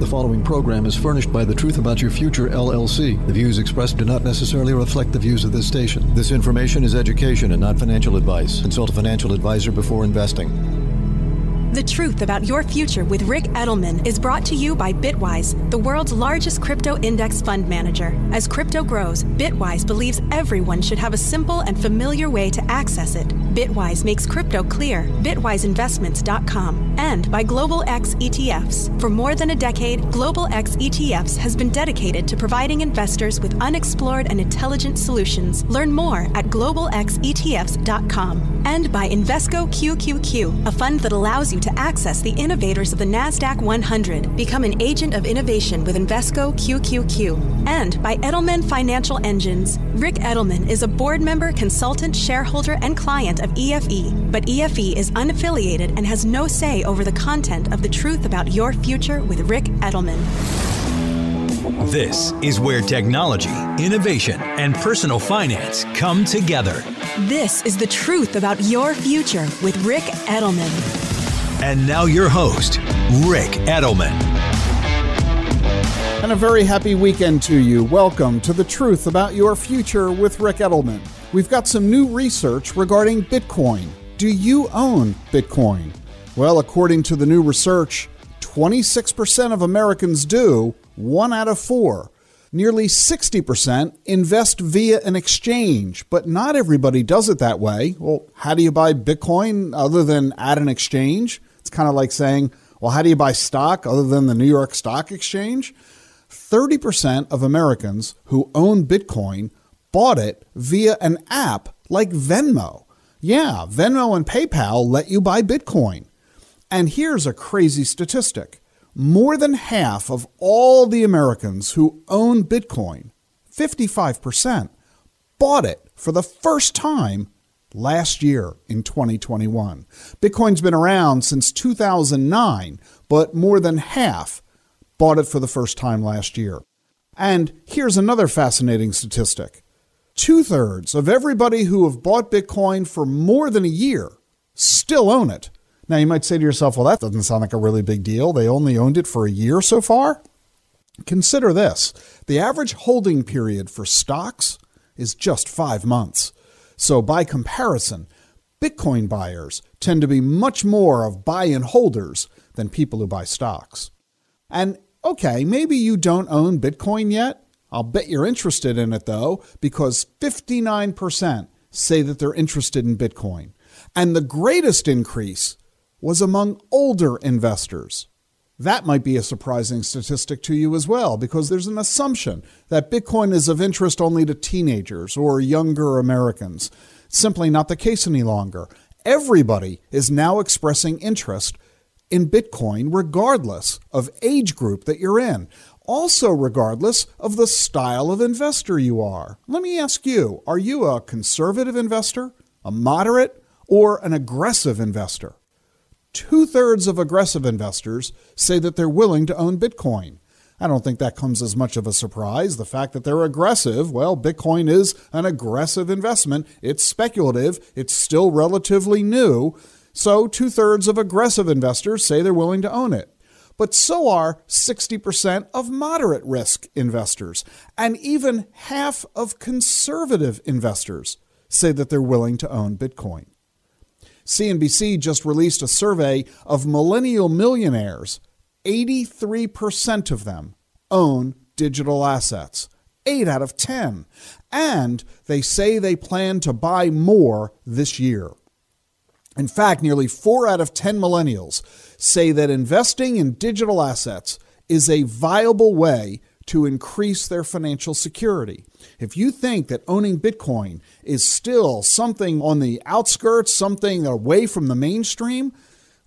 The following program is furnished by The Truth About Your Future, LLC. The views expressed do not necessarily reflect the views of this station. This information is education and not financial advice. Consult a financial advisor before investing. The Truth About Your Future with Rick Edelman is brought to you by Bitwise, the world's largest crypto index fund manager. As crypto grows, Bitwise believes everyone should have a simple and familiar way to access it. Bitwise makes crypto clear. BitwiseInvestments.com. And by Global X ETFs. For more than a decade, Global X ETFs has been dedicated to providing investors with unexplored and intelligent solutions. Learn more at globalxetfs.com. And by Invesco QQQ, a fund that allows you to access the innovators of the NASDAQ 100. Become an agent of innovation with Invesco QQQ. And by Edelman Financial Engines. Rick Edelman is a board member, consultant, shareholder, and client of EFE. But EFE is unaffiliated and has no say over the content of The Truth About Your Future with Rick Edelman. This is where technology, innovation, and personal finance come together. This is The Truth About Your Future with Rick Edelman. And now your host, Rick Edelman. And a very happy weekend to you. Welcome to The Truth About Your Future with Rick Edelman. We've got some new research regarding Bitcoin. Do you own Bitcoin? Well, according to the new research, 26% of Americans do, 1 out of 4. Nearly 60% invest via an exchange, but not everybody does it that way. Well, how do you buy Bitcoin other than at an exchange? It's kind of like saying, well, how do you buy stock other than the New York Stock Exchange? 30% of Americans who own Bitcoin bought it via an app like Venmo. Yeah, Venmo and PayPal let you buy Bitcoin. And here's a crazy statistic. More than half of all the Americans who own Bitcoin, 55%, bought it for the first time last year in 2021. Bitcoin's been around since 2009, but more than half bought it for the first time last year. And here's another fascinating statistic. 2/3 of everybody who have bought Bitcoin for more than a year still own it. Now, you might say to yourself, well, that doesn't sound like a really big deal. They only owned it for a year so far. Consider this. The average holding period for stocks is just 5 months. So by comparison, Bitcoin buyers tend to be much more of buy-in holders than people who buy stocks. And okay, maybe you don't own Bitcoin yet. I'll bet you're interested in it, though, because 59% say that they're interested in Bitcoin. And the greatest increase was among older investors. That might be a surprising statistic to you as well, because there's an assumption that Bitcoin is of interest only to teenagers or younger Americans. Simply not the case any longer. Everybody is now expressing interest in Bitcoin regardless of age group that you're in. Also regardless of the style of investor you are. Let me ask you, are you a conservative investor, a moderate, or an aggressive investor? 2/3 of aggressive investors say that they're willing to own Bitcoin. I don't think that comes as much of a surprise. The fact that they're aggressive, well, Bitcoin is an aggressive investment. It's speculative. It's still relatively new. So 2/3 of aggressive investors say they're willing to own it. But so are 60% of moderate risk investors. And even half of conservative investors say that they're willing to own Bitcoin. CNBC just released a survey of millennial millionaires. 83% of them own digital assets. 8 out of 10. And they say they plan to buy more this year. In fact, nearly 4 out of 10 millennials say that investing in digital assets is a viable way to increase their financial security. If you think that owning Bitcoin is still something on the outskirts, something away from the mainstream,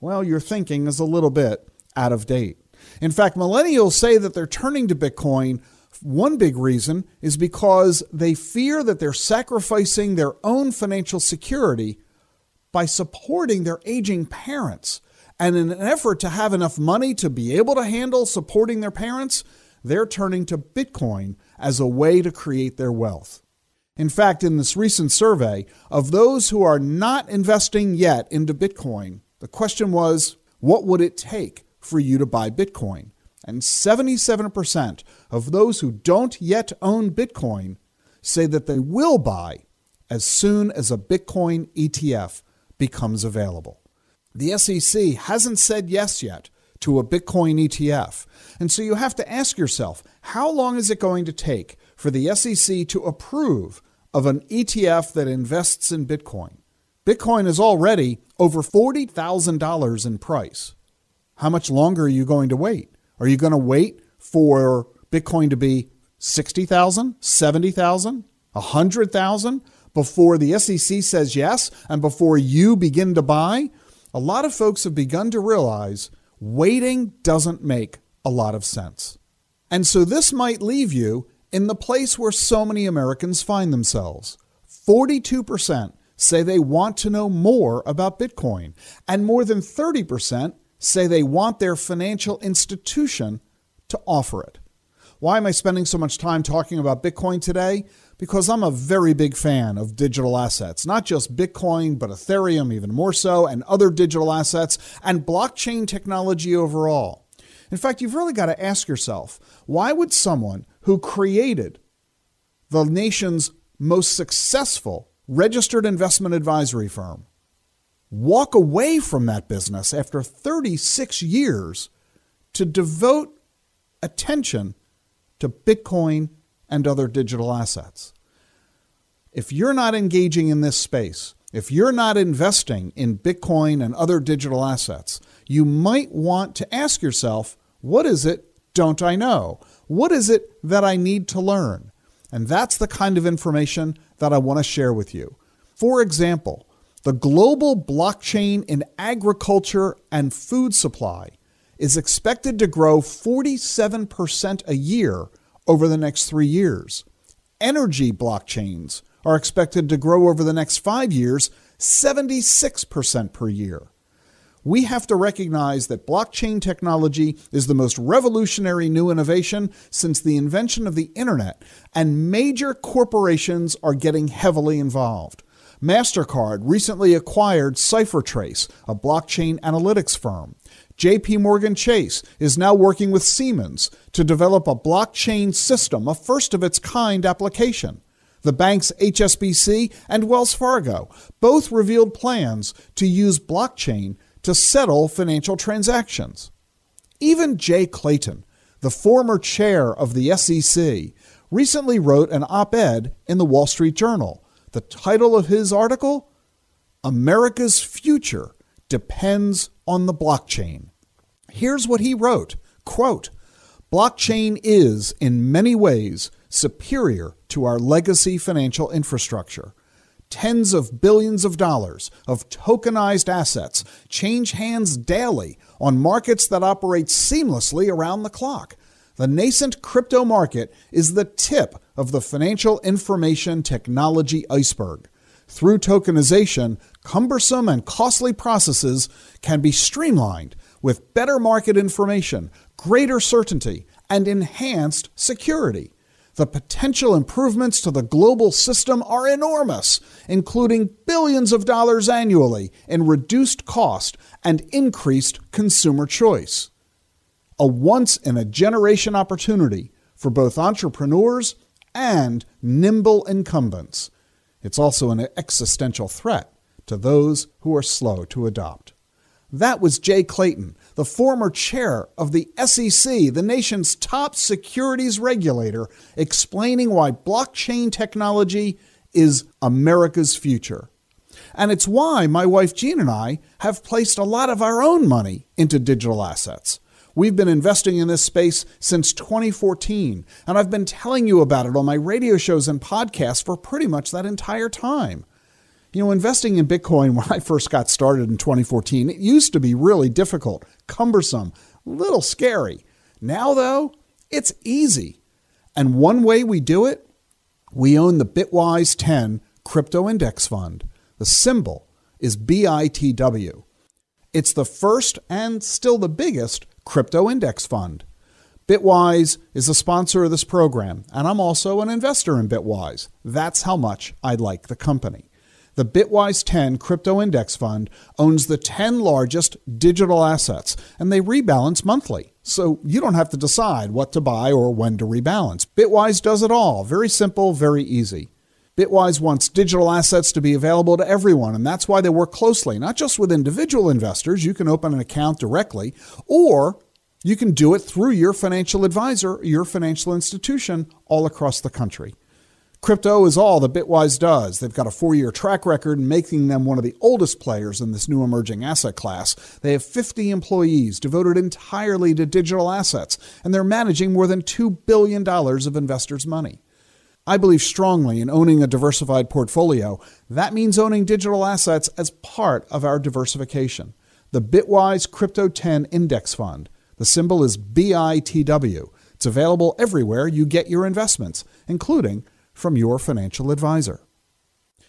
well, your thinking is a little bit out of date. In fact, millennials say that they're turning to Bitcoin. One big reason is because they fear that they're sacrificing their own financial security by supporting their aging parents. And in an effort to have enough money to be able to handle supporting their parents, they're turning to Bitcoin as a way to create their wealth. In fact, in this recent survey, of those who are not investing yet into Bitcoin, the question was, what would it take for you to buy Bitcoin? And 77% of those who don't yet own Bitcoin say that they will buy as soon as a Bitcoin ETF becomes available. The SEC hasn't said yes yet to a Bitcoin ETF. And so you have to ask yourself, how long is it going to take for the SEC to approve of an ETF that invests in Bitcoin? Bitcoin is already over $40,000 in price. How much longer are you going to wait? Are you going to wait for Bitcoin to be 60,000, 70,000, 100,000 before the SEC says yes and before you begin to buy? A lot of folks have begun to realize waiting doesn't make a lot of sense. And so this might leave you in the place where so many Americans find themselves. 42% say they want to know more about Bitcoin, and more than 30% say they want their financial institution to offer it. Why am I spending so much time talking about Bitcoin today? Because I'm a very big fan of digital assets, not just Bitcoin, but Ethereum even more so, and other digital assets, and blockchain technology overall. In fact, you've really got to ask yourself, why would someone who created the nation's most successful registered investment advisory firm walk away from that business after 36 years to devote attention to Bitcoin and other digital assets? If you're not engaging in this space, if you're not investing in Bitcoin and other digital assets, you might want to ask yourself, what is it don't I know? What is it that I need to learn? And that's the kind of information that I want to share with you. For example, the global blockchain in agriculture and food supply is expected to grow 47% a year over the next 3 years. Energy blockchains are expected to grow over the next 5 years 76% per year. We have to recognize that blockchain technology is the most revolutionary new innovation since the invention of the internet, and major corporations are getting heavily involved. MasterCard recently acquired CipherTrace, a blockchain analytics firm. JP Morgan Chase is now working with Siemens to develop a blockchain system, a first-of-its-kind application. The banks HSBC and Wells Fargo both revealed plans to use blockchain to settle financial transactions. Even Jay Clayton, the former chair of the SEC, recently wrote an op-ed in the Wall Street Journal. The title of his article, America's Future Depends on the Blockchain. Here's what he wrote, quote, "Blockchain is, in many ways, superior to our legacy financial infrastructure. Tens of billions of dollars of tokenized assets change hands daily on markets that operate seamlessly around the clock. The nascent crypto market is the tip of the financial information technology iceberg. Through tokenization, cumbersome and costly processes can be streamlined with better market information, greater certainty, and enhanced security. The potential improvements to the global system are enormous, including billions of dollars annually in reduced cost and increased consumer choice. A once-in-a-generation opportunity for both entrepreneurs and nimble incumbents. It's also an existential threat to those who are slow to adopt." That was Jay Clayton, the former chair of the SEC, the nation's top securities regulator, explaining why blockchain technology is America's future. And it's why my wife Jean and I have placed a lot of our own money into digital assets. We've been investing in this space since 2014, and I've been telling you about it on my radio shows and podcasts for pretty much that entire time. You know, investing in Bitcoin when I first got started in 2014, it used to be really difficult, cumbersome, a little scary. Now, though, it's easy. And one way we do it, we own the Bitwise 10 Crypto Index Fund. The symbol is BITW. It's the first and still the biggest crypto index fund. Bitwise is a sponsor of this program, and I'm also an investor in Bitwise. That's how much I like the company. The Bitwise 10 Crypto Index Fund owns the 10 largest digital assets, and they rebalance monthly. so you don't have to decide what to buy or when to rebalance. Bitwise does it all. Very simple, very easy. Bitwise wants digital assets to be available to everyone, and that's why they work closely, not just with individual investors. You can open an account directly, or you can do it through your financial advisor, your financial institution, all across the country. Crypto is all that Bitwise does. They've got a 4-year track record, making them one of the oldest players in this new emerging asset class. They have 50 employees devoted entirely to digital assets, and they're managing more than $2 billion of investors' money. I believe strongly in owning a diversified portfolio. That means owning digital assets as part of our diversification. The Bitwise Crypto 10 Index Fund. The symbol is BITW. It's available everywhere you get your investments, including from your financial advisor.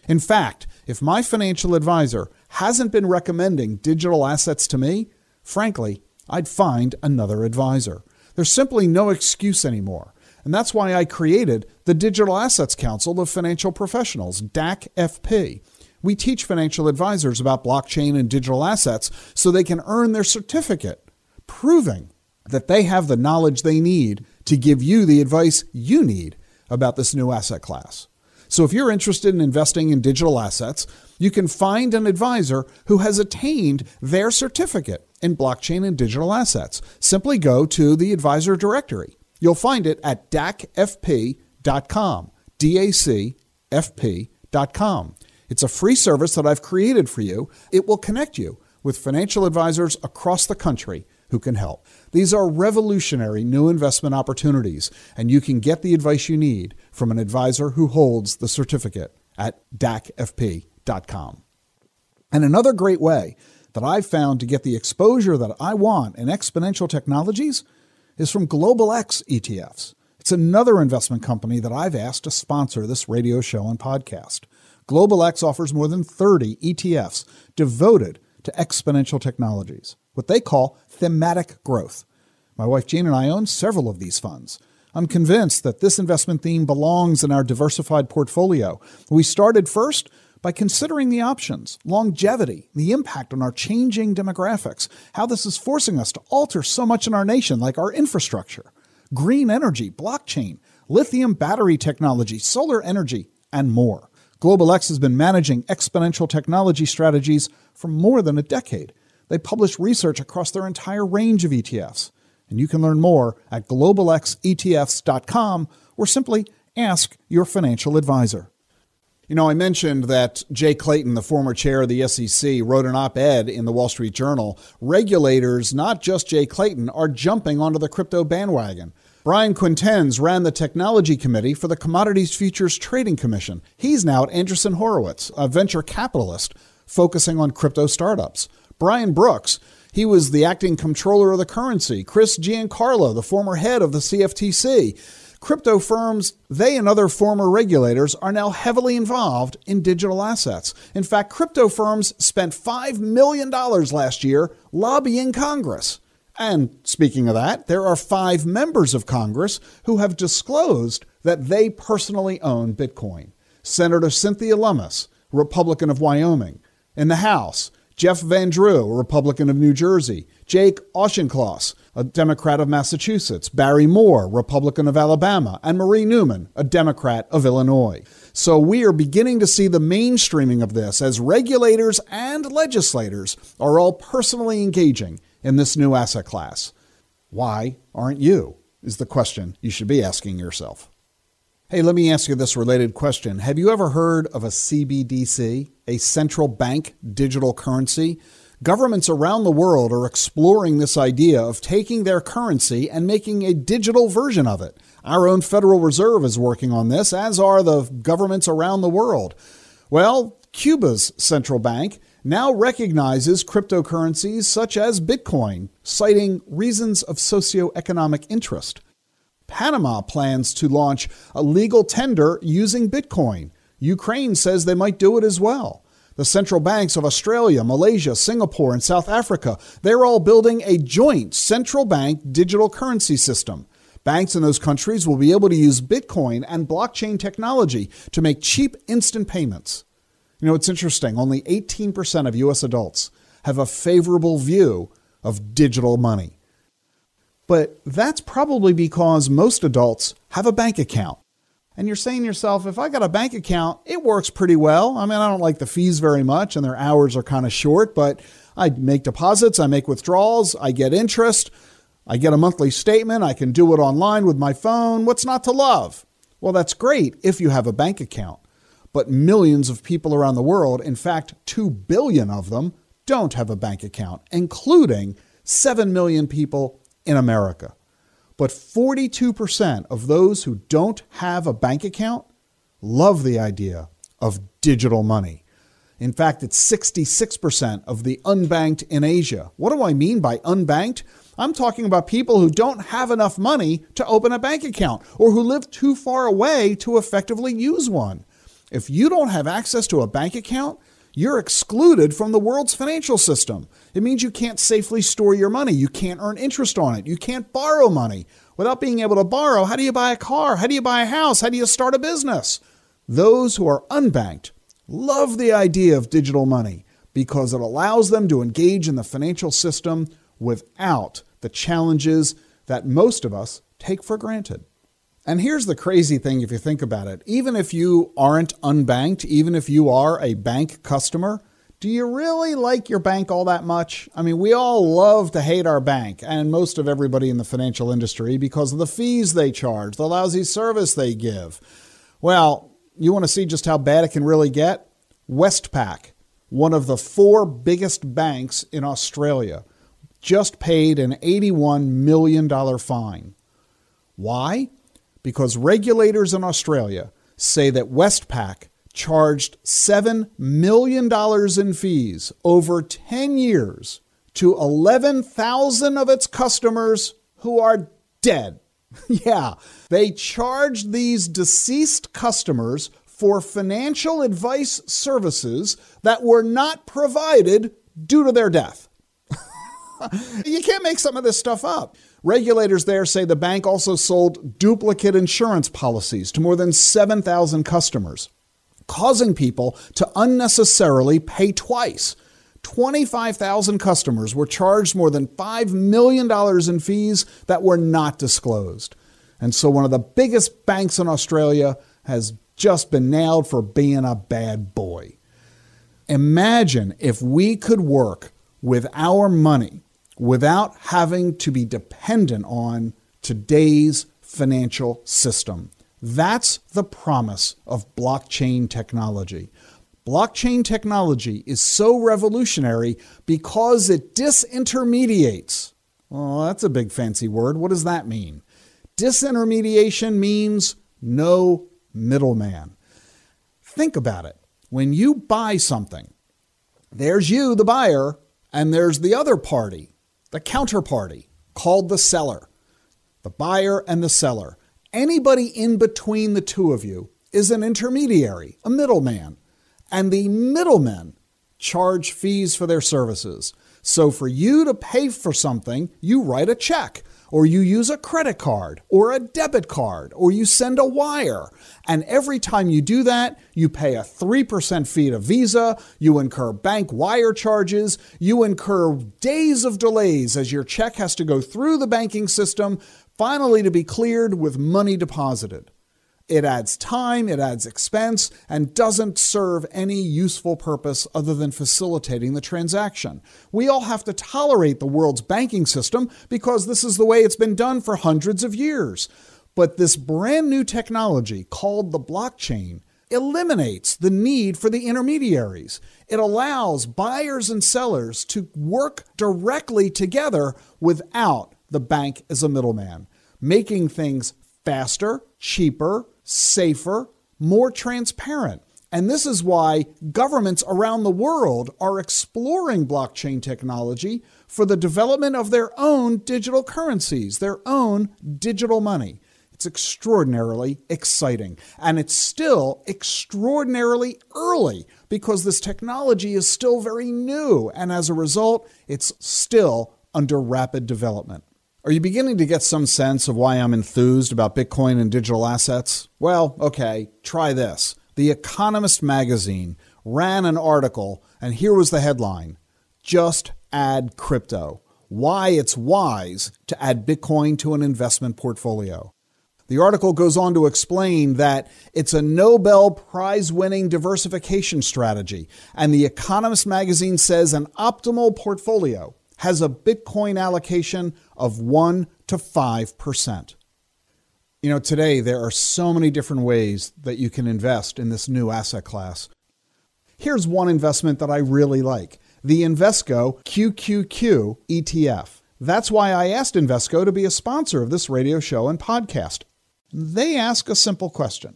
In fact, if my financial advisor hasn't been recommending digital assets to me, frankly, I'd find another advisor. There's simply no excuse anymore. And that's why I created the Digital Assets Council of Financial Professionals, DAC-FP. We teach financial advisors about blockchain and digital assets so they can earn their certificate, proving that they have the knowledge they need to give you the advice you need about this new asset class. So if you're interested in investing in digital assets, you can find an advisor who has attained their certificate in blockchain and digital assets. Simply go to the advisor directory. You'll find it at dacfp.com, DACFP.com. It's a free service that I've created for you. It will connect you with financial advisors across the country who can help. These are revolutionary new investment opportunities, and you can get the advice you need from an advisor who holds the certificate at dacfp.com. And another great way that I've found to get the exposure that I want in exponential technologies is from Global X ETFs. It's another investment company that I've asked to sponsor this radio show and podcast. Global X offers more than 30 ETFs devoted to exponential technologies, what they call thematic growth. My wife Jean and I own several of these funds. I'm convinced that this investment theme belongs in our diversified portfolio. We started first by considering the options, longevity, the impact on our changing demographics, how this is forcing us to alter so much in our nation, like our infrastructure, green energy, blockchain, lithium battery technology, solar energy, and more. Global X has been managing exponential technology strategies for more than a decade. They publish research across their entire range of ETFs. And you can learn more at globalxetfs.com or simply ask your financial advisor. You know, I mentioned that Jay Clayton, the former chair of the SEC, wrote an op-ed in the Wall Street Journal. Regulators, not just Jay Clayton, are jumping onto the crypto bandwagon. Brian Quintenz ran the technology committee for the Commodities Futures Trading Commission. He's now at Andreessen Horowitz, a venture capitalist focusing on crypto startups. Brian Brooks, he was the acting comptroller of the currency. Chris Giancarlo, the former head of the CFTC. Crypto firms, they and other former regulators are now heavily involved in digital assets. In fact, crypto firms spent $5 million last year lobbying Congress. And speaking of that, there are 5 members of Congress who have disclosed that they personally own Bitcoin. Senator Cynthia Lummis, Republican of Wyoming. In the House, Jeff Van Drew, a Republican of New Jersey. Jake Auchincloss, a Democrat of Massachusetts. Barry Moore, Republican of Alabama. And Marie Newman, a Democrat of Illinois. So we are beginning to see the mainstreaming of this as regulators and legislators are all personally engaging in this new asset class. Why aren't you? Is the question you should be asking yourself. Hey, let me ask you this related question. Have you ever heard of a CBDC, a central bank digital currency? Governments around the world are exploring this idea of taking their currency and making a digital version of it. Our own Federal Reserve is working on this, as are the governments around the world. Well, Cuba's central bank now recognizes cryptocurrencies such as Bitcoin, citing reasons of socioeconomic interest. Panama plans to launch a legal tender using Bitcoin. Ukraine says they might do it as well. The central banks of Australia, Malaysia, Singapore, and South Africa, they're all building a joint central bank digital currency system. Banks in those countries will be able to use Bitcoin and blockchain technology to make cheap instant payments. You know, it's interesting. Only 18% of U.S. adults have a favorable view of digital money. But that's probably because most adults have a bank account. And you're saying to yourself, if I got a bank account, it works pretty well. I mean, I don't like the fees very much and their hours are kind of short, but I make deposits, I make withdrawals, I get interest, I get a monthly statement, I can do it online with my phone. What's not to love? Well, that's great if you have a bank account. But millions of people around the world, in fact, 2 billion of them, don't have a bank account, including 7 million people in America. But 42% of those who don't have a bank account love the idea of digital money. In fact, it's 66% of the unbanked in Asia. What do I mean by unbanked? I'm talking about people who don't have enough money to open a bank account or who live too far away to effectively use one. If you don't have access to a bank account, you're excluded from the world's financial system. It means you can't safely store your money. You can't earn interest on it. You can't borrow money. Without being able to borrow, how do you buy a car? How do you buy a house? How do you start a business? Those who are unbanked love the idea of digital money because it allows them to engage in the financial system without the challenges that most of us take for granted. And here's the crazy thing if you think about it. Even if you aren't unbanked, even if you are a bank customer, do you really like your bank all that much? I mean, we all love to hate our bank and most of everybody in the financial industry because of the fees they charge, the lousy service they give. Well, you want to see just how bad it can really get? Westpac, one of the 4 biggest banks in Australia, just paid an $81 million fine. Why? Because regulators in Australia say that Westpac charged $7 million in fees over 10 years to 11,000 of its customers who are dead. Yeah, they charged these deceased customers for financial advice services that were not provided due to their death. You can't make some of this stuff up. Regulators there say the bank also sold duplicate insurance policies to more than 7,000 customers, causing people to unnecessarily pay twice. 25,000 customers were charged more than $5 million in fees that were not disclosed. And so one of the biggest banks in Australia has just been nailed for being a bad boy. Imagine if we could work with our money without having to be dependent on today's financial system. That's the promise of blockchain technology. Blockchain technology is so revolutionary because it disintermediates. Oh, that's a big fancy word. What does that mean? Disintermediation means no middleman. Think about it. When you buy something, there's you, the buyer, and there's the other party, the counterparty, called the seller. The buyer and the seller. Anybody in between the two of you is an intermediary, a middleman. And the middlemen charge fees for their services. So for you to pay for something, you write a check, or you use a credit card, or a debit card, or you send a wire. And every time you do that, you pay a 3% fee to Visa, you incur bank wire charges, you incur days of delays as your check has to go through the banking system, finally to be cleared with money deposited. It adds time, it adds expense, and doesn't serve any useful purpose other than facilitating the transaction. We all have to tolerate the world's banking system because this is the way it's been done for hundreds of years. But this brand new technology called the blockchain eliminates the need for the intermediaries. It allows buyers and sellers to work directly together without the bank as a middleman, making things faster, cheaper, safer, more transparent. And this is why governments around the world are exploring blockchain technology for the development of their own digital currencies, their own digital money. It's extraordinarily exciting. And it's still extraordinarily early because this technology is still very new. And as a result, it's still under rapid development. Are you beginning to get some sense of why I'm enthused about Bitcoin and digital assets? Well, okay, try this. The Economist magazine ran an article, and here was the headline: Just Add Crypto. why it's wise to add Bitcoin to an investment portfolio. The article goes on to explain that it's a Nobel Prize-winning diversification strategy, and The Economist magazine says an optimal portfolio has a Bitcoin allocation of 1 to 5%. You know, today there are so many different ways that you can invest in this new asset class. Here's one investment that I really like, the Invesco QQQ ETF. That's why I asked Invesco to be a sponsor of this radio show and podcast. They ask a simple question.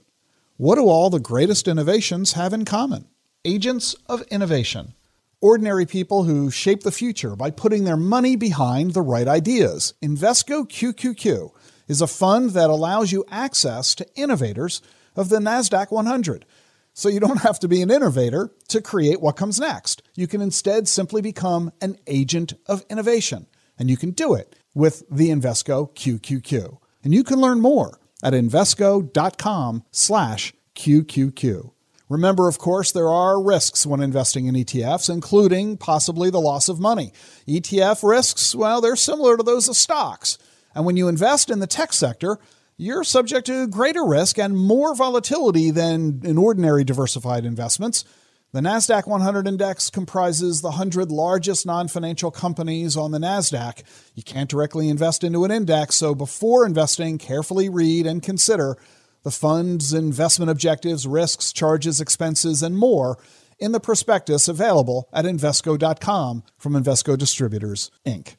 What do all the greatest innovations have in common? Agents of innovation. Ordinary people who shape the future by putting their money behind the right ideas. Invesco QQQ is a fund that allows you access to innovators of the NASDAQ 100. So you don't have to be an innovator to create what comes next. You can instead simply become an agent of innovation. And you can do it with the Invesco QQQ. And you can learn more at Invesco.com/QQQ. Remember, of course, there are risks when investing in ETFs, including possibly the loss of money. ETF risks, well, they're similar to those of stocks. And when you invest in the tech sector, you're subject to greater risk and more volatility than in ordinary diversified investments. The NASDAQ 100 index comprises the 100 largest non-financial companies on the NASDAQ. You can't directly invest into an index, so before investing, carefully read and consider the fund's investment objectives, risks, charges, expenses, and more in the prospectus available at Invesco.com from Invesco Distributors, Inc.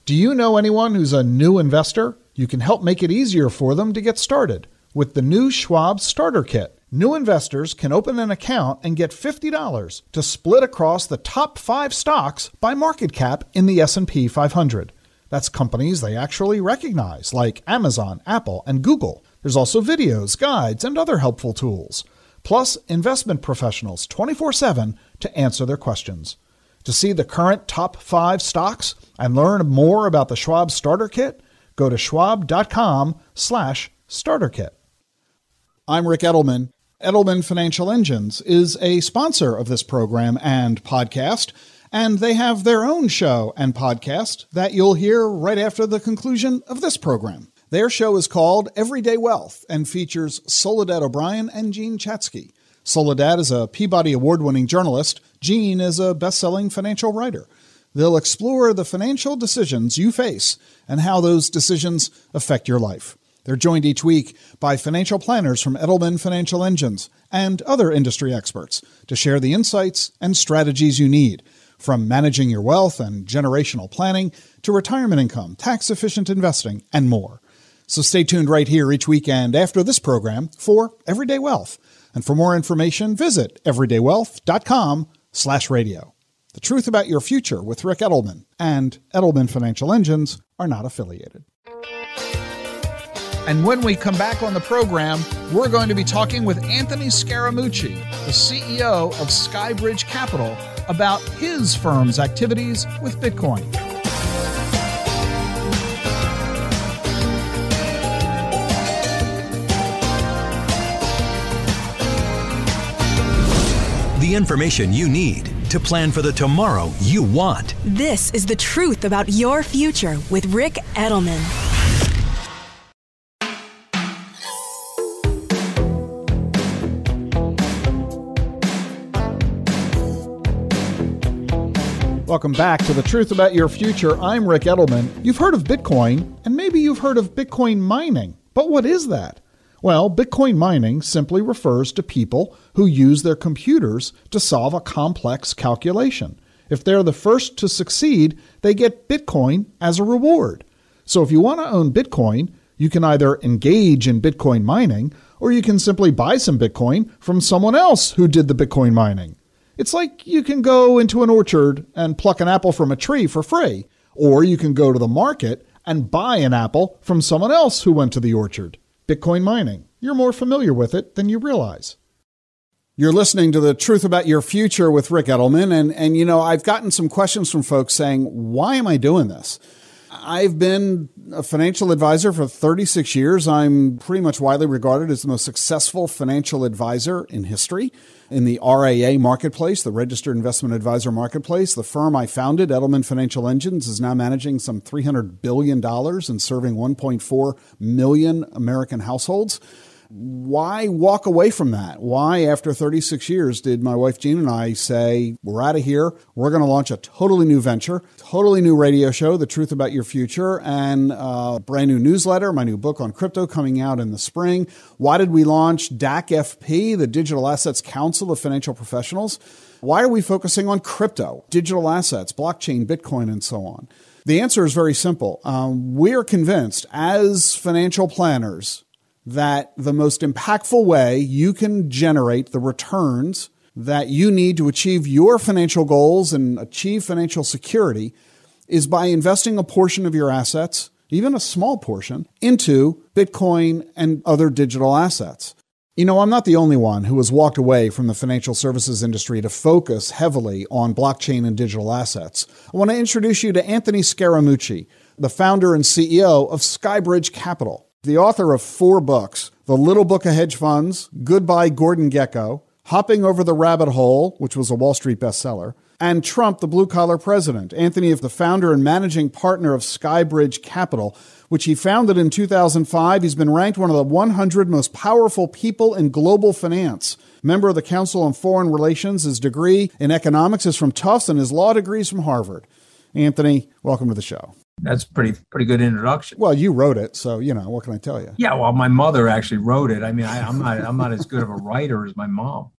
Do you know anyone who's a new investor? You can help make it easier for them to get started with the new Schwab Starter Kit. New investors can open an account and get $50 to split across the top 5 stocks by market cap in the S&P 500. That's companies they actually recognize, like Amazon, Apple, and Google. There's also videos, guides, and other helpful tools. Plus, investment professionals 24/7 to answer their questions. To see the current top 5 stocks and learn more about the Schwab Starter Kit, go to schwab.com/starterkit. I'm Rick Edelman. Edelman Financial Engines is a sponsor of this program and podcast, and they have their own show and podcast that you'll hear right after the conclusion of this program. Their show is called Everyday Wealth and features Soledad O'Brien and Gene Chatsky. Soledad is a Peabody Award-winning journalist. Gene is a best-selling financial writer. They'll explore the financial decisions you face and how those decisions affect your life. They're joined each week by financial planners from Edelman Financial Engines and other industry experts to share the insights and strategies you need, from managing your wealth and generational planning to retirement income, tax-efficient investing, and more. So stay tuned right here each weekend after this program for Everyday Wealth. And for more information, visit everydaywealth.com/radio. The truth about your future with Rick Edelman and Edelman Financial Engines are not affiliated. And when we come back on the program, we're going to be talking with Anthony Scaramucci, the CEO of Skybridge Capital, about his firm's activities with Bitcoin. The information you need to plan for the tomorrow you want. This is The Truth About Your Future with Rick Edelman. Welcome back to The Truth About Your Future. I'm Rick Edelman. You've heard of Bitcoin, and maybe you've heard of Bitcoin mining. But what is that? Well, Bitcoin mining simply refers to people who use their computers to solve a complex calculation. If they're the first to succeed, they get Bitcoin as a reward. So if you want to own Bitcoin, you can either engage in Bitcoin mining, or you can simply buy some Bitcoin from someone else who did the Bitcoin mining. It's like you can go into an orchard and pluck an apple from a tree for free, or you can go to the market and buy an apple from someone else who went to the orchard. Bitcoin mining. You're more familiar with it than you realize. You're listening to The Truth About Your Future with Rick Edelman, and you know, I've gotten some questions from folks saying, why am I doing this? I've been a financial advisor for 36 years. I'm pretty much widely regarded as the most successful financial advisor in history in the RIA marketplace, the Registered Investment Advisor marketplace. The firm I founded, Edelman Financial Engines, is now managing some $300 billion and serving 1.4 million American households. Why walk away from that? Why, after 36 years, did my wife Jean and I say, we're out of here, we're going to launch a totally new venture, totally new radio show, The Truth About Your Future, and a brand new newsletter, my new book on crypto coming out in the spring? Why did we launch DAC-FP, the Digital Assets Council of Financial Professionals? Why are we focusing on crypto, digital assets, blockchain, Bitcoin, and so on? The answer is very simple. We are convinced as financial planners that the most impactful way you can generate the returns that you need to achieve your financial goals and achieve financial security is by investing a portion of your assets, even a small portion, into Bitcoin and other digital assets. You know, I'm not the only one who has walked away from the financial services industry to focus heavily on blockchain and digital assets. I want to introduce you to Anthony Scaramucci, the founder and CEO of Skybridge Capital, the author of 4 books: The Little Book of Hedge Funds, Goodbye Gordon Gekko, Hopping Over the Rabbit Hole, which was a Wall Street bestseller, and Trump, the Blue Collar President. Anthony is the founder and managing partner of Skybridge Capital, which he founded in 2005. He's been ranked one of the 100 most powerful people in global finance. Member of the Council on Foreign Relations. His degree in economics is from Tufts, and his law degree is from Harvard. Anthony, welcome to the show. That's pretty good introduction. Well, you wrote it, so what can I tell you? Yeah, well, my mother actually wrote it. I mean, I'm not as good of a writer as my mom.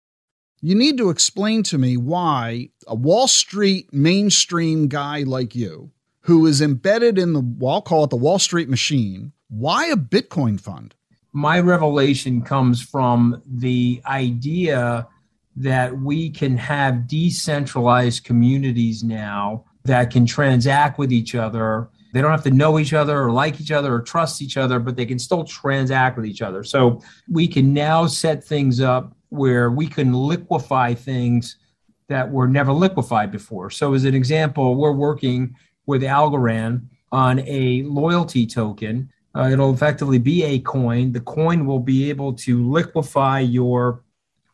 You need to explain to me why a Wall Street mainstream guy like you, who is embedded in I'll call it the Wall Street machine, why a Bitcoin fund? My revelation comes from the idea that we can have decentralized communities now that can transact with each other. They don't have to know each other or like each other or trust each other, but they can still transact with each other. So we can now set things up where we can liquefy things that were never liquefied before. So as an example, we're working with Algorand on a loyalty token. It'll effectively be a coin. The coin will be able to liquefy your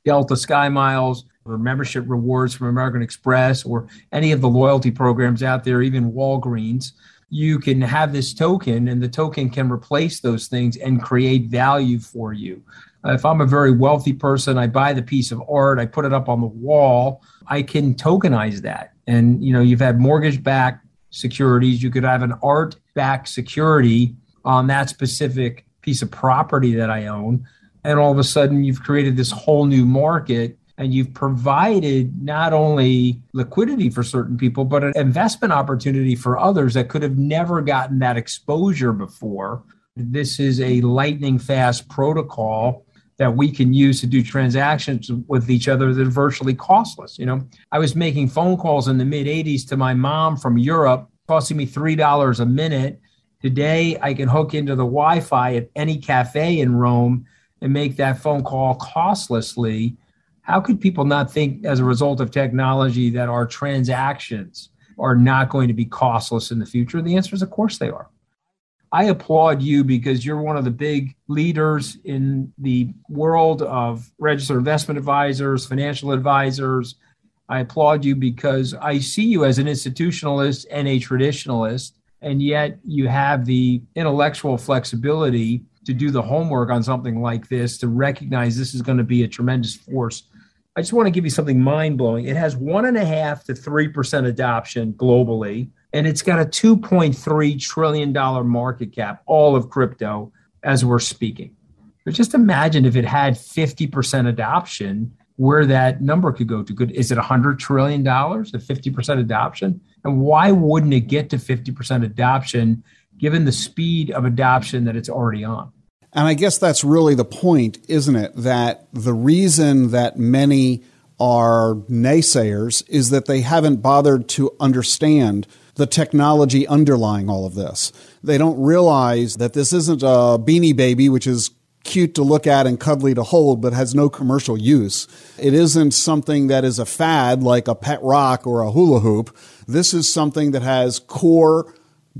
Delta Sky Miles or membership rewards from American Express or any of the loyalty programs out there, even Walgreens. You can have this token, and the token can replace those things and create value for you. If I'm a very wealthy person, I buy the piece of art, I put it up on the wall, I can tokenize that. And, you've had mortgage-backed securities. You could have an art-backed security on that specific piece of property that I own. And all of a sudden, you've created this whole new market, and you've provided not only liquidity for certain people, but an investment opportunity for others that could have never gotten that exposure before. This is a lightning fast protocol that we can use to do transactions with each other that are virtually costless. I was making phone calls in the mid 80s to my mom from Europe, costing me $3 a minute. Today, I can hook into the Wi-Fi at any cafe in Rome and make that phone call costlessly. How could people not think as a result of technology that our transactions are not going to be costless in the future? The answer is, of course they are. I applaud you because you're one of the big leaders in the world of registered investment advisors, financial advisors. I applaud you because I see you as an institutionalist and a traditionalist, and yet you have the intellectual flexibility to do the homework on something like this, to recognize this is going to be a tremendous force. I just want to give you something mind-blowing. It has 1.5% to 3% adoption globally, and it's got a $2.3 trillion market cap, all of crypto, as we're speaking. But just imagine if it had 50% adoption, where that number could go to. Is it $100 trillion at 50% adoption? And why wouldn't it get to 50% adoption, given the speed of adoption that it's already on? And I guess that's really the point, isn't it? That the reason that many are naysayers is that they haven't bothered to understand the technology underlying all of this. They don't realize that this isn't a Beanie Baby, which is cute to look at and cuddly to hold, but has no commercial use. It isn't something that is a fad like a pet rock or a hula hoop. This is something that has core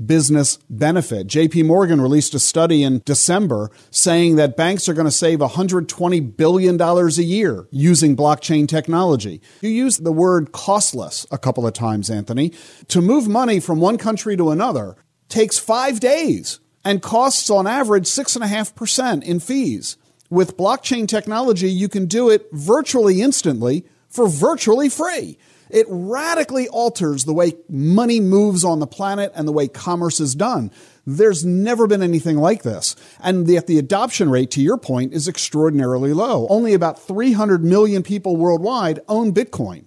business benefit. JP Morgan released a study in December saying that banks are going to save $120 billion a year using blockchain technology. You used the word costless a couple of times, Anthony. To move money from one country to another takes 5 days and costs on average 6.5% in fees. With blockchain technology, you can do it virtually instantly for virtually free. It radically alters the way money moves on the planet and the way commerce is done. There's never been anything like this. And yet the adoption rate, to your point, is extraordinarily low. Only about 300 million people worldwide own Bitcoin.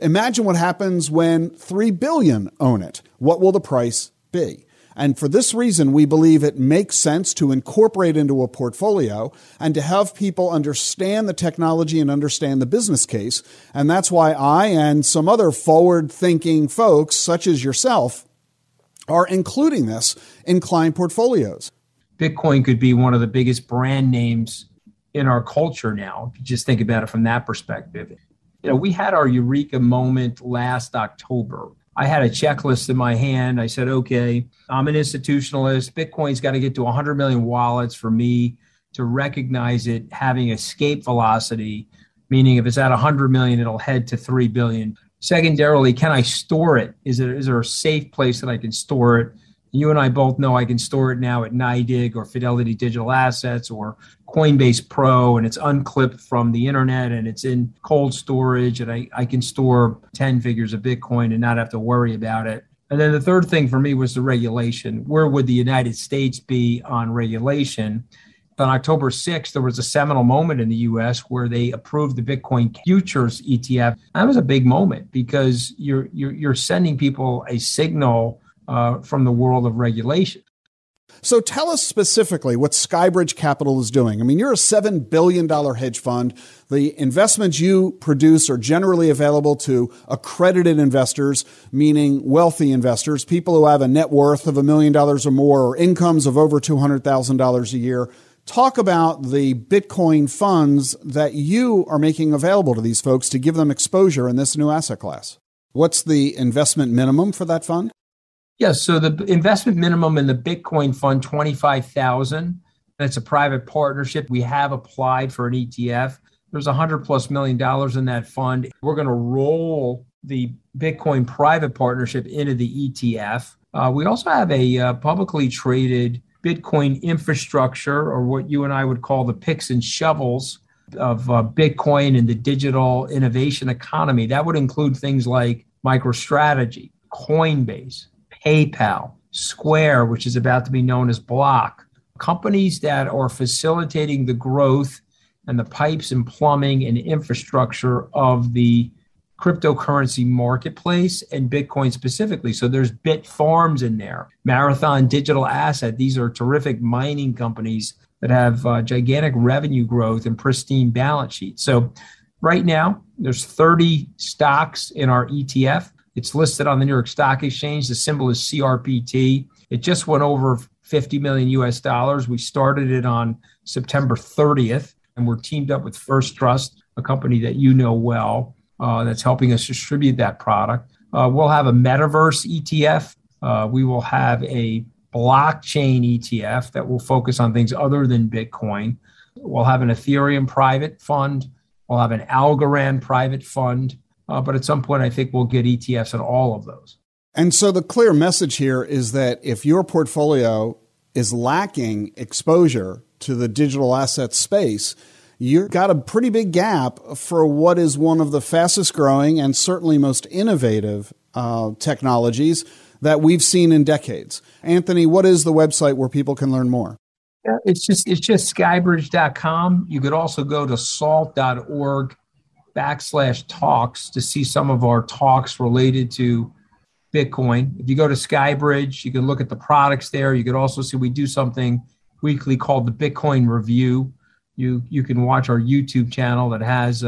Imagine what happens when 3 billion own it. What will the price be? And for this reason, we believe it makes sense to incorporate into a portfolio and to have people understand the technology and understand the business case. And that's why I and some other forward-thinking folks, such as yourself, are including this in client portfolios. Bitcoin could be one of the biggest brand names in our culture now, if you just think about it from that perspective. We had our eureka moment last October. I had a checklist in my hand. I said, okay, I'm an institutionalist. Bitcoin's got to get to 100 million wallets for me to recognize it having escape velocity, meaning if it's at 100 million, it'll head to 3 billion. Secondarily, can I store it? Is there a safe place that I can store it? You and I both know I can store it now at NYDIG or Fidelity Digital Assets or Coinbase Pro, and it's unclipped from the internet and it's in cold storage, and I can store 10 figures of Bitcoin and not have to worry about it. And then the third thing for me was the regulation. Where would the United States be on regulation? On October 6th, there was a seminal moment in the U.S. where they approved the Bitcoin futures ETF. That was a big moment because you're sending people a signal from the world of regulation. So tell us specifically what Skybridge Capital is doing. I mean, you're a $7 billion hedge fund. The investments you produce are generally available to accredited investors, meaning wealthy investors, people who have a net worth of $1 million or more or incomes of over $200,000 a year. Talk about the Bitcoin funds that you are making available to these folks to give them exposure in this new asset class. What's the investment minimum for that fund? Yes, so the investment minimum in the Bitcoin fund, $25,000. That's a private partnership. We have applied for an ETF. There's $100+ million in that fund. We're going to roll the Bitcoin private partnership into the ETF. We also have a publicly traded Bitcoin infrastructure, or what you and I would call the picks and shovels of Bitcoin and the digital innovation economy. That would include things like MicroStrategy, Coinbase, PayPal, Square, which is about to be known as Block, companies that are facilitating the growth and the pipes and plumbing and infrastructure of the cryptocurrency marketplace and Bitcoin specifically. So there's Bit Farms in there, Marathon Digital Asset. These are terrific mining companies that have gigantic revenue growth and pristine balance sheets. So right now, there's 30 stocks in our ETF. It's listed on the New York Stock Exchange. The symbol is CRPT. It just went over 50 million US dollars. We started it on September 30th, and we're teamed up with First Trust, a company that you know well, that's helping us distribute that product. We'll have a metaverse ETF. We will have a blockchain ETF that will focus on things other than Bitcoin. We'll have an Ethereum private fund. We'll have an Algorand private fund. But at some point, I think we'll get ETFs on all of those. And so the clear message here is that if your portfolio is lacking exposure to the digital asset space, you've got a pretty big gap for what is one of the fastest growing and certainly most innovative technologies that we've seen in decades. Anthony, what is the website where people can learn more? Yeah, it's just skybridge.com. You could also go to salt.org/talks to see some of our talks related to Bitcoin. If you go to Skybridge, you can look at the products there. You could also see we do something weekly called the Bitcoin Review. You can watch our YouTube channel that has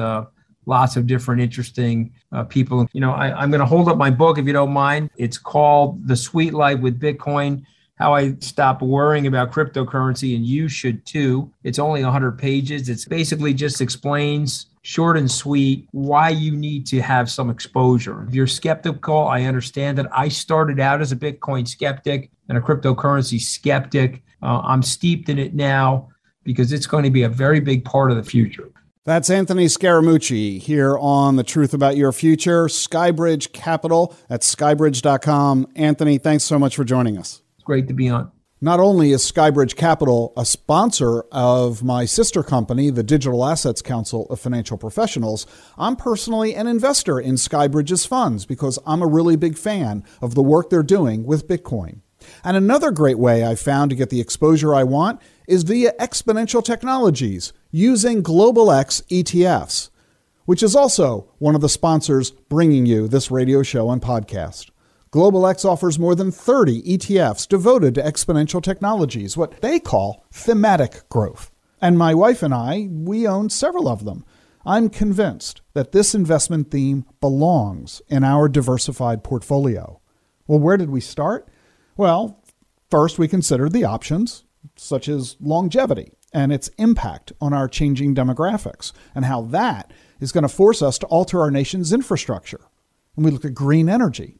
lots of different interesting people. I'm going to hold up my book if you don't mind. It's called The Sweet Life with Bitcoin, How I Stopped Worrying About Cryptocurrency, and You Should Too. It's only 100 pages. It's basically just explains short and sweet, why you need to have some exposure. If you're skeptical, I understand that. I started out as a Bitcoin skeptic and a cryptocurrency skeptic. I'm steeped in it now because it's going to be a very big part of the future. That's Anthony Scaramucci here on The Truth About Your Future, Skybridge Capital at skybridge.com. Anthony, thanks so much for joining us. It's great to be on. Not only is Skybridge Capital a sponsor of my sister company, the Digital Assets Council of Financial Professionals, I'm personally an investor in Skybridge's funds because I'm a really big fan of the work they're doing with Bitcoin. And another great way I've found to get the exposure I want is via Exponential Technologies using Global X ETFs, which is also one of the sponsors bringing you this radio show and podcast. Global X offers more than 30 ETFs devoted to exponential technologies, what they call thematic growth. And my wife and I, we own several of them. I'm convinced that this investment theme belongs in our diversified portfolio. Well, where did we start? Well, first we considered the options, such as longevity and its impact on our changing demographics, and how that is going to force us to alter our nation's infrastructure. And we looked at green energy,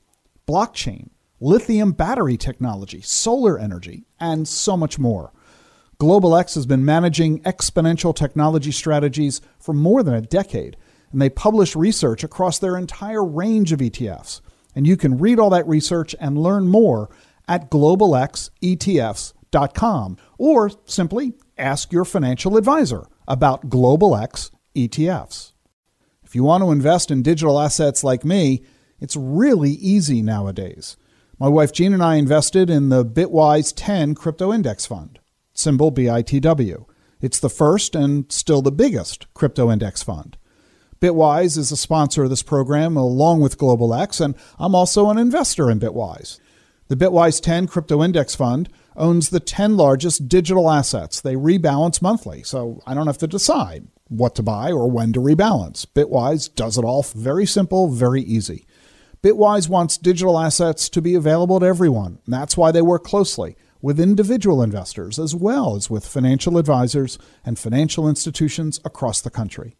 blockchain, lithium battery technology, solar energy, and so much more. Global X has been managing exponential technology strategies for more than a decade, and they publish research across their entire range of ETFs. And you can read all that research and learn more at globalxetfs.com, or simply ask your financial advisor about Global X ETFs. If you want to invest in digital assets like me, it's really easy nowadays. My wife Jean and I invested in the Bitwise 10 Crypto Index Fund, symbol BITW. It's the first and still the biggest crypto index fund. Bitwise is a sponsor of this program along with Global X, and I'm also an investor in Bitwise. The Bitwise 10 Crypto Index Fund owns the 10 largest digital assets. They rebalance monthly, so I don't have to decide what to buy or when to rebalance. Bitwise does it all very simple, very easy. Bitwise wants digital assets to be available to everyone. And that's why they work closely with individual investors as well as with financial advisors and financial institutions across the country.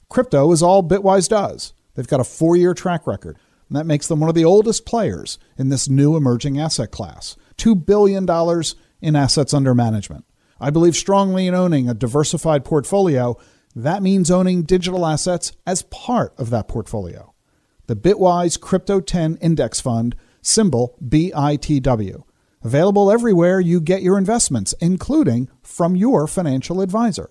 Crypto is all Bitwise does. They've got a 4-year track record, and that makes them one of the oldest players in this new emerging asset class. $2 billion in assets under management. I believe strongly in owning a diversified portfolio. That means owning digital assets as part of that portfolio. The Bitwise Crypto 10 Index Fund, symbol BITW. Available everywhere you get your investments, including from your financial advisor.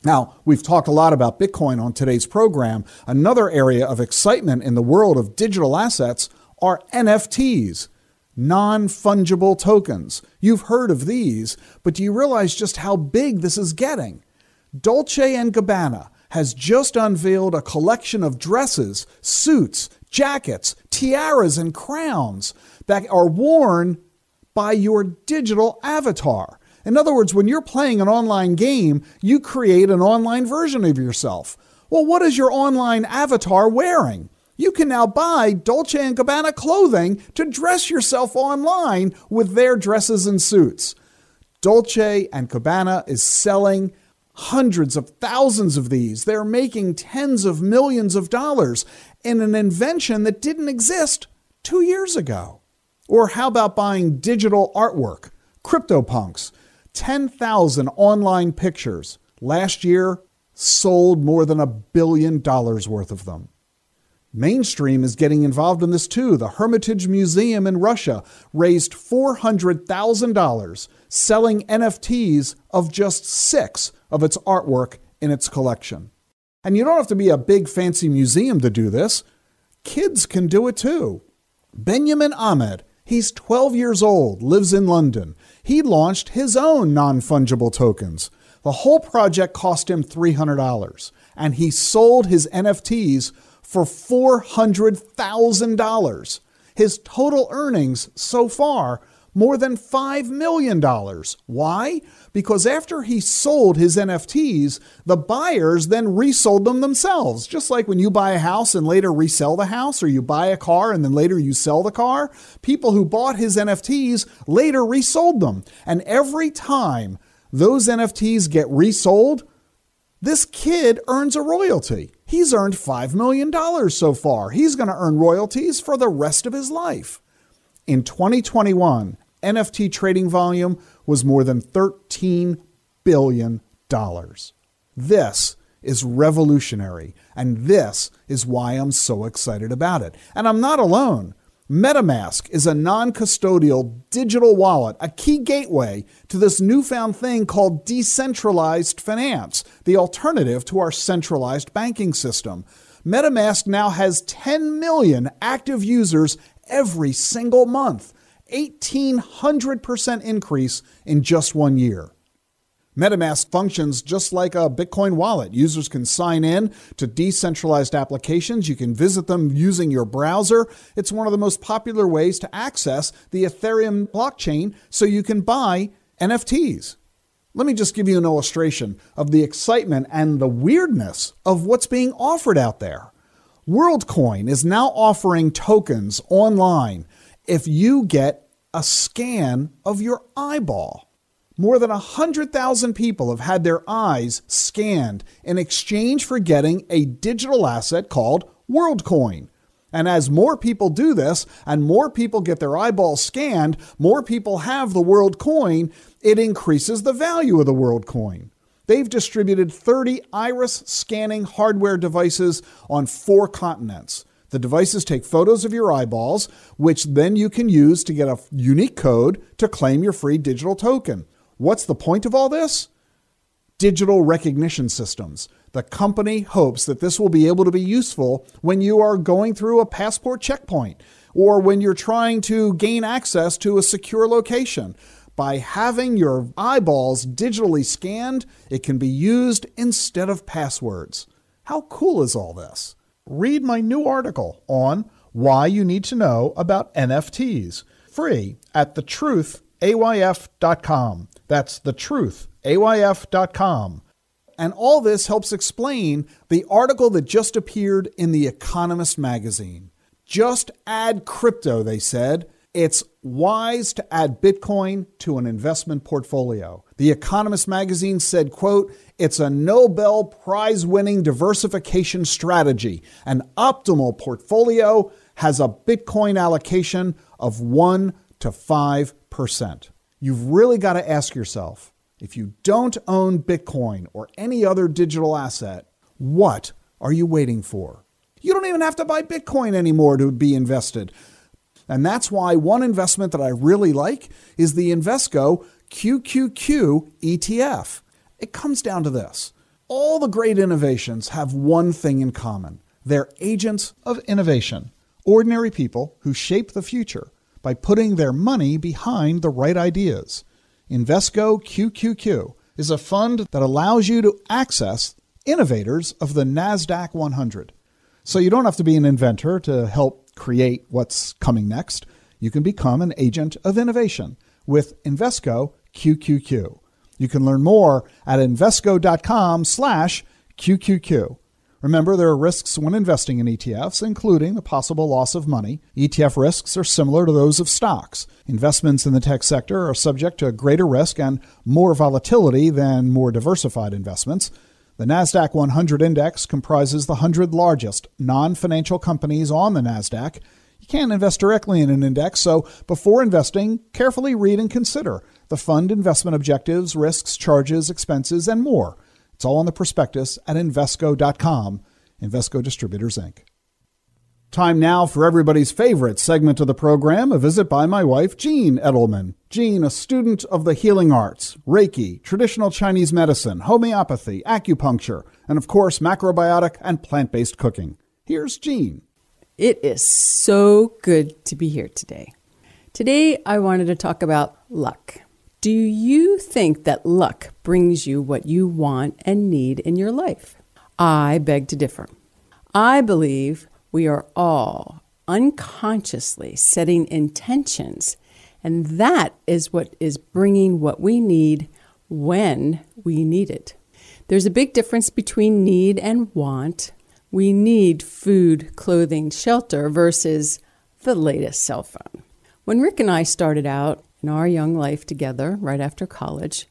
Now, we've talked a lot about Bitcoin on today's program. Another area of excitement in the world of digital assets are NFTs, non-fungible tokens. You've heard of these, but do you realize just how big this is getting? Dolce & Gabbana has just unveiled a collection of dresses, suits, jackets, tiaras, and crowns that are worn by your digital avatar. In other words, when you're playing an online game, you create an online version of yourself. Well, what is your online avatar wearing? You can now buy Dolce & Gabbana clothing to dress yourself online with their dresses and suits. Dolce & Gabbana is selling hundreds of thousands of these. They're making tens of millions of dollars in an invention that didn't exist 2 years ago. Or how about buying digital artwork? CryptoPunks. 10,000 online pictures. Last year, sold more than $1 billion worth of them. Mainstream is getting involved in this too. The Hermitage Museum in Russia raised $400,000 selling NFTs of just 6 of its artwork in its collection. And you don't have to be a big fancy museum to do this. Kids can do it too. Benjamin Ahmed, he's 12 years old, lives in London. He launched his own non-fungible tokens. The whole project cost him $300, and he sold his NFTs for $400,000. His total earnings so far, more than $5 million. Why? Because after he sold his NFTs, the buyers then resold them themselves. Just like when you buy a house and later resell the house, or you buy a car and then later you sell the car, people who bought his NFTs later resold them. And every time those NFTs get resold, This kid earns a royalty. He's earned $5 million so far. He's going to earn royalties for the rest of his life. In 2021, NFT trading volume was more than $13 billion. This is revolutionary, and this is why I'm so excited about it. And I'm not alone. MetaMask is a non-custodial digital wallet, a key gateway to this newfound thing called decentralized finance, the alternative to our centralized banking system. MetaMask now has 10 million active users every single month, 1,800% increase in just 1 year. MetaMask functions just like a Bitcoin wallet. Users can sign in to decentralized applications. You can visit them using your browser. It's one of the most popular ways to access the Ethereum blockchain so you can buy NFTs. Let me just give you an illustration of the excitement and the weirdness of what's being offered out there. WorldCoin is now offering tokens online if you get a scan of your eyeball. More than 100,000 people have had their eyes scanned in exchange for getting a digital asset called WorldCoin. And as more people do this and more people get their eyeballs scanned, more people have the WorldCoin, it increases the value of the WorldCoin. They've distributed 30 iris scanning hardware devices on 4 continents. The devices take photos of your eyeballs, which then you can use to get a unique code to claim your free digital token. What's the point of all this? Digital recognition systems. The company hopes that this will be able to be useful when you are going through a passport checkpoint or when you're trying to gain access to a secure location. By having your eyeballs digitally scanned, it can be used instead of passwords. How cool is all this? Read my new article on why you need to know about NFTs, free at thetruthayf.com. That's thetruthayf.com. And all this helps explain the article that just appeared in The Economist magazine. Just add crypto, they said. It's wise to add Bitcoin to an investment portfolio. The Economist magazine said, quote, "It's a Nobel Prize-winning diversification strategy. An optimal portfolio has a Bitcoin allocation of 1 to 5%. You've really got to ask yourself, if you don't own Bitcoin or any other digital asset, what are you waiting for? You don't even have to buy Bitcoin anymore to be invested. And that's why one investment that I really like is the Invesco QQQ ETF. It comes down to this. All the great innovations have one thing in common. They're agents of innovation, ordinary people who shape the future by putting their money behind the right ideas. Invesco QQQ is a fund that allows you to access innovators of the NASDAQ 100. So you don't have to be an inventor to help create what's coming next. You can become an agent of innovation with Invesco QQQ. You can learn more at Invesco.com/QQQ. Remember, there are risks when investing in ETFs, including the possible loss of money. ETF risks are similar to those of stocks. Investments in the tech sector are subject to greater risk and more volatility than more diversified investments. The NASDAQ 100 index comprises the 100 largest non-financial companies on the NASDAQ. You can't invest directly in an index, so before investing, carefully read and consider the fund investment objectives, risks, charges, expenses, and more. It's all on the prospectus at Invesco.com, Invesco Distributors, Inc. Time now for everybody's favorite segment of the program, a visit by my wife, Jean Edelman. Jean, a student of the healing arts, Reiki, traditional Chinese medicine, homeopathy, acupuncture, and of course, macrobiotic and plant-based cooking. Here's Jean. It is so good to be here today. Today, I wanted to talk about luck. Do you think that luck brings you what you want and need in your life? I beg to differ. I believe we are all unconsciously setting intentions, and that is what is bringing what we need when we need it. There's a big difference between need and want. We need food, clothing, shelter versus the latest cell phone. When Rick and I started out in our young life together right after college,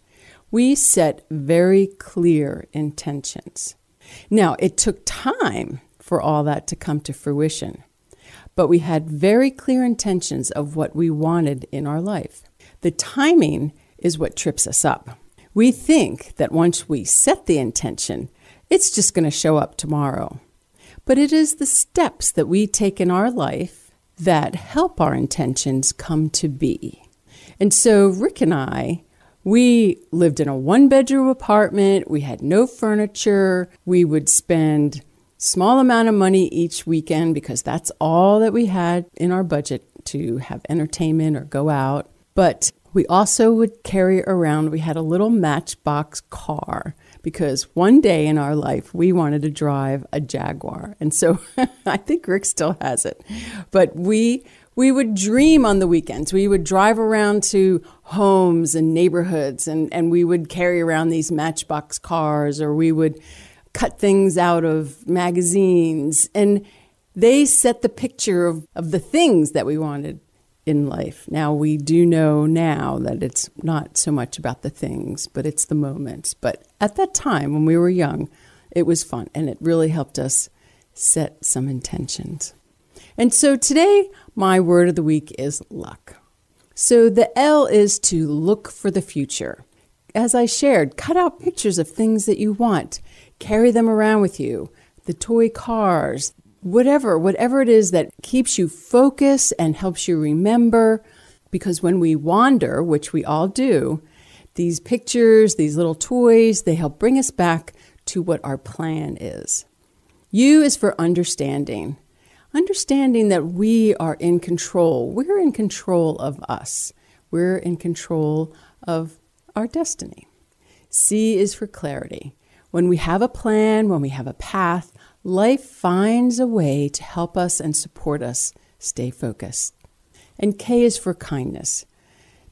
we set very clear intentions. Now, it took time for all that to come to fruition, but we had very clear intentions of what we wanted in our life. The timing is what trips us up. We think that once we set the intention, it's just going to show up tomorrow. But it is the steps that we take in our life that help our intentions come to be. And so Rick and I, we lived in a one-bedroom apartment. We had no furniture. We would spend small amount of money each weekend because that's all that we had in our budget to have entertainment or go out. But we also would carry around, we had a little Matchbox car because one day in our life we wanted to drive a Jaguar. And so I think Rick still has it. But we would dream on the weekends. We would drive around to homes and neighborhoods and we would carry around these Matchbox cars, or we would cut things out of magazines. And they set the picture of the things that we wanted in life. Now, we do know now that it's not so much about the things, but it's the moments. But at that time, when we were young, it was fun, and it really helped us set some intentions. And so today, my word of the week is luck. So the L is to look for the future. As I shared, cut out pictures of things that you want. Carry them around with you. The toy cars, whatever it is that keeps you focused and helps you remember. Because when we wander, which we all do, these pictures, these little toys, they help bring us back to what our plan is. U is for understanding. Understanding that we are in control. We're in control of us. We're in control of our destiny. C is for clarity. When we have a plan, when we have a path, life finds a way to help us and support us stay focused. And K is for kindness,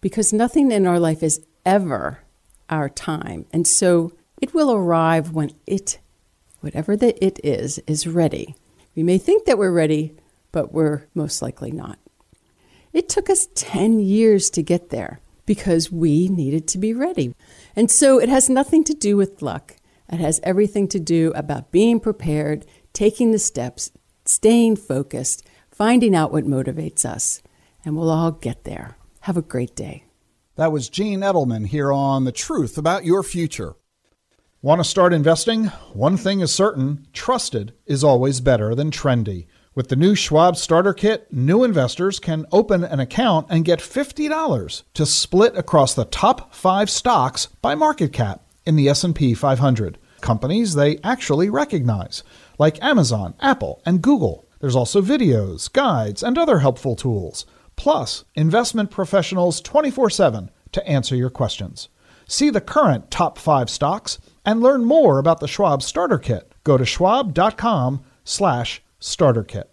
because nothing in our life is ever our time. And so it will arrive when whatever the it is ready. We may think that we're ready, but we're most likely not. It took us 10 years to get there because we needed to be ready. And so it has nothing to do with luck. It has everything to do about being prepared, taking the steps, staying focused, finding out what motivates us, and we'll all get there. Have a great day. That was Gene Edelman here on The Truth About Your Future. Want to start investing? One thing is certain, trusted is always better than trendy. With the new Schwab Starter Kit, new investors can open an account and get $50 to split across the top 5 stocks by market cap in the S&P 500. Companies they actually recognize, like Amazon, Apple, and Google. There's also videos, guides, and other helpful tools. Plus, investment professionals 24/7 to answer your questions. See the current top 5 stocks and learn more about the Schwab Starter Kit. Go to schwab.com/starter kit.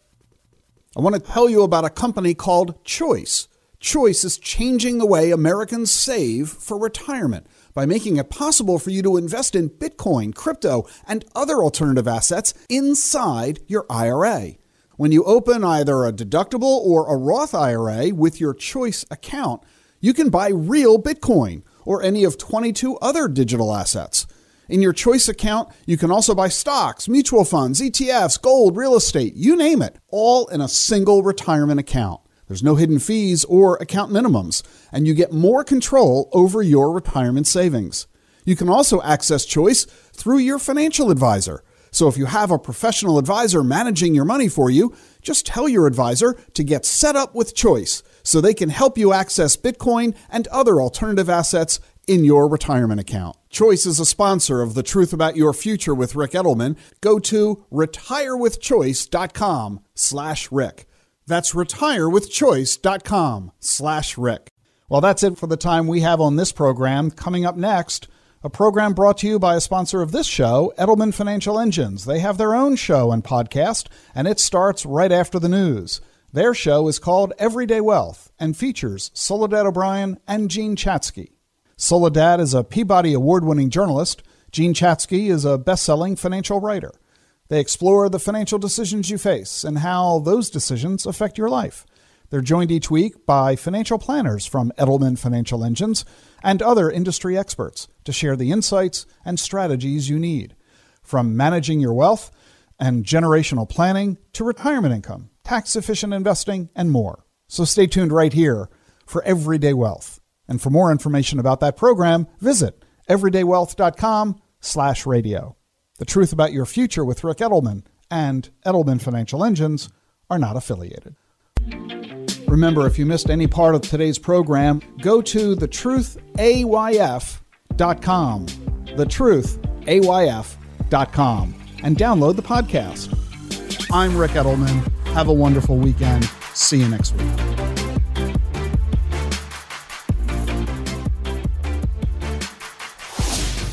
I want to tell you about a company called Choice. Choice is changing the way Americans save for retirement by making it possible for you to invest in Bitcoin, crypto, and other alternative assets inside your IRA. When you open either a deductible or a Roth IRA with your Choice account, you can buy real Bitcoin or any of 22 other digital assets. In your Choice account, you can also buy stocks, mutual funds, ETFs, gold, real estate, you name it, all in a single retirement account. There's no hidden fees or account minimums, and you get more control over your retirement savings. You can also access Choice through your financial advisor. So if you have a professional advisor managing your money for you, just tell your advisor to get set up with Choice so they can help you access Bitcoin and other alternative assets in your retirement account. Choice is a sponsor of The Truth About Your Future with Rick Edelman. Go to retirewithchoice.com/Rick. That's retirewithchoice.com/Rick. Well, that's it for the time we have on this program. Coming up next, a program brought to you by a sponsor of this show, Edelman Financial Engines. They have their own show and podcast, and it starts right after the news. Their show is called Everyday Wealth and features Soledad O'Brien and Gene Chatzky. Soledad is a Peabody Award-winning journalist. Gene Chatzky is a best-selling financial writer. They explore the financial decisions you face and how those decisions affect your life. They're joined each week by financial planners from Edelman Financial Engines and other industry experts to share the insights and strategies you need, from managing your wealth and generational planning to retirement income, tax-efficient investing, and more. So stay tuned right here for Everyday Wealth. And for more information about that program, visit everydaywealth.com/radio. The Truth About Your Future with Rick Edelman and Edelman Financial Engines are not affiliated. Remember, if you missed any part of today's program, go to thetruthayf.com, thetruthayf.com, and download the podcast. I'm Rick Edelman. Have a wonderful weekend. See you next week.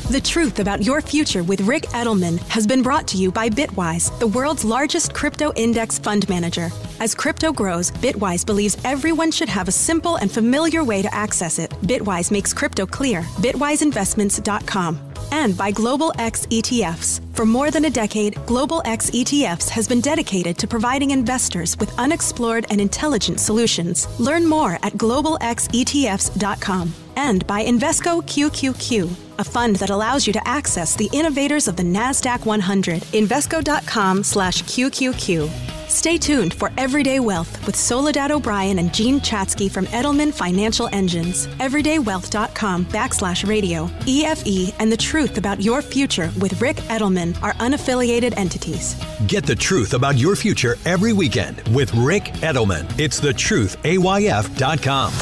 The Truth About Your Future with Rick Edelman has been brought to you by Bitwise, the world's largest crypto index fund manager. As crypto grows, Bitwise believes everyone should have a simple and familiar way to access it. Bitwise makes crypto clear. BitwiseInvestments.com. And by Global X ETFs. For more than a decade, Global X ETFs has been dedicated to providing investors with unexplored and intelligent solutions. Learn more at globalxetfs.com. And by Invesco QQQ, a fund that allows you to access the innovators of the NASDAQ 100. Invesco.com/QQQ. Stay tuned for Everyday Wealth with Soledad O'Brien and Gene Chatsky from Edelman Financial Engines. Everydaywealth.com/radio. EFE and The Truth About Your Future with Rick Edelman are unaffiliated entities. Get the truth about your future every weekend with Rick Edelman. It's thetruthayf.com.